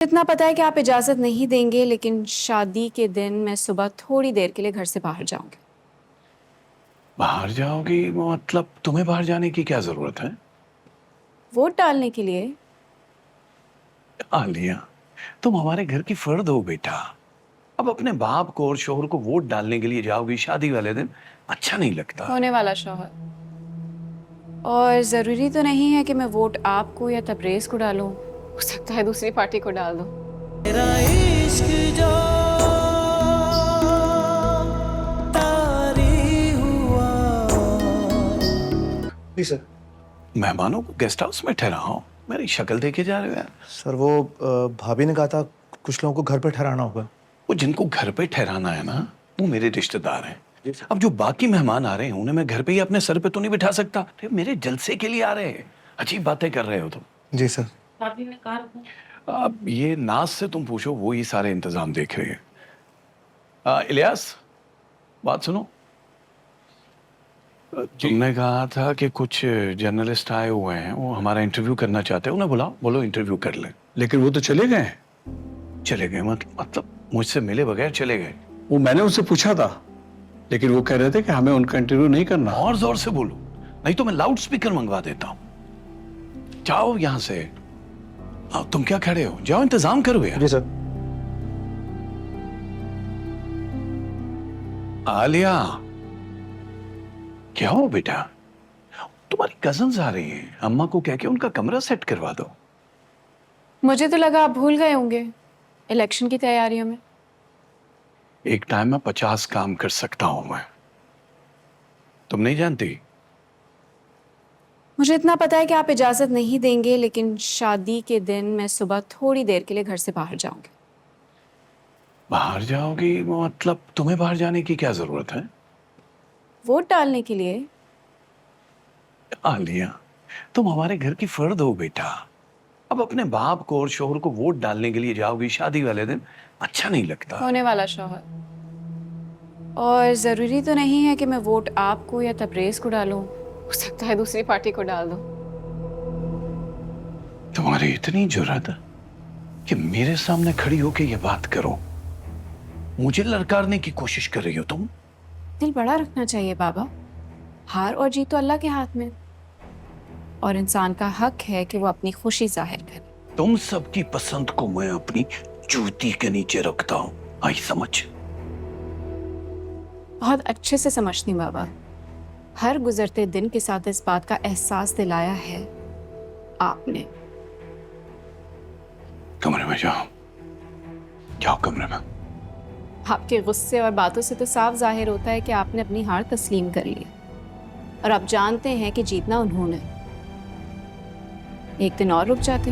इतना पता है कि आप इजाज़त नहीं देंगे, लेकिन शादी के दिन मैं सुबह थोड़ी देर के लिए घर से बाहर जाऊंगी। बाहर जाओगी? मतलब तुम्हें बाहर जाने की क्या जरूरत है? वोट डालने के लिए। आलिया, तुम हमारे घर की फर्द हो बेटा। अब अपने बाप को और शोहर को वोट डालने के लिए जाओगी शादी वाले दिन? अच्छा नहीं लगता। होने वाला शौहर। और ज़रूरी तो नहीं है कि मैं वोट आपको या तबरेज़ को डालूं, हो सकता है दूसरी पार्टी को डाल दूं। तेरा इश्क जो तारी हुआ। जी सर। मेहमानों को गेस्ट हाउस में ठहराओ। मेरी शक्ल देखे जा रहे हो यार। सर वो भाभी ने कहा था कुछ लोगों को घर पे ठहराना होगा। वो जिनको घर पे ठहराना है ना, वो मेरे रिश्तेदार हैं। अब जो बाकी मेहमान आ रहे हैं उन्हें मैं घर पे ही अपने सर पे तो नहीं बिठा सकता। अरे मेरे जलसे के लिए आ रहे हैं। अजीब बातें कर रहे हो तुम। जी सर। भाभी ने कहा अब ये नाज से तुम पूछो, वो ही सारे इंतजाम देख रहे हैं। इलियास, बात सुनो। तुमने कहा था कि कुछ जर्नलिस्ट आए हुए हैं, वो हमारा इंटरव्यू करना चाहते हैं। उन्हें बुलाओ, बोलो इंटरव्यू कर ले। लेकिन वो तो चले गए। चले गए? मतलब मुझसे मिले बगैर चले गए? वो मैंने उनसे पूछा था, लेकिन वो कह रहे थे कि हमें उनका इंटरव्यू नहीं करना। और जोर से बोलो, नहीं तो मैं लाउड स्पीकर मंगवा देता हूँ। जाओ यहां से। तुम क्या खड़े हो? जाओ इंतजाम करो यार। जी सर। आलिया, क्या हो बेटा? तुम्हारी कजन्स आ रही हैं, अम्मा को कह के उनका कमरा सेट करवा दो। मुझे तो लगा आप भूल गए होंगे इलेक्शन की तैयारियों में। एक टाइम में 50 काम कर सकता हूं मैं। तुम नहीं जानती? मुझे इतना पता है कि आप इजाज़त नहीं देंगे, लेकिन शादी के दिन मैं सुबह थोड़ी देर के लिए घर से बाहर जाऊंगी। बाहर जाओगी? मतलब तुम्हें बाहर जाने की क्या जरूरत है? वोट डालने के लिए। आलिया, तुम हमारे घर की फर्द हो बेटा। अब अपने बाप को और शोहर को वोट डालने के लिए जाओगी शादी वाले दिन? अच्छा नहीं लगता। होने वाला शौहर। और ज़रूरी तो नहीं है कि मैं वोट आपको या तबरेज़ को डालूं, हो सकता है दूसरी पार्टी को डाल दूं। तुम्हारी इतनी जुर्रत है कि मेरे सामने खड़ी होकर ये बात करो? मुझे ललकारने की कोशिश कर रही हो तुम? दिल बड़ा रखना चाहिए बाबा। हार और जीत तो अल्लाह के हाथ में, और इंसान का हक है कि वो अपनी खुशी जाहिर करे। तुम सबकी पसंद को मैं अपनी जूती के नीचे रखता हूं। आई समझ? बहुत अच्छे से समझती हूँ बाबा। हर गुजरते दिन के साथ इस बात का एहसास दिलाया है आपने। कमरे में जाओ। जाओ कमरे में। आपके गुस्से और बातों से तो साफ जाहिर होता है कि आपने अपनी हार तस्लीम कर ली और आप जानते हैं कि जीतना उन्होंने। एक दिन और रुक जाते।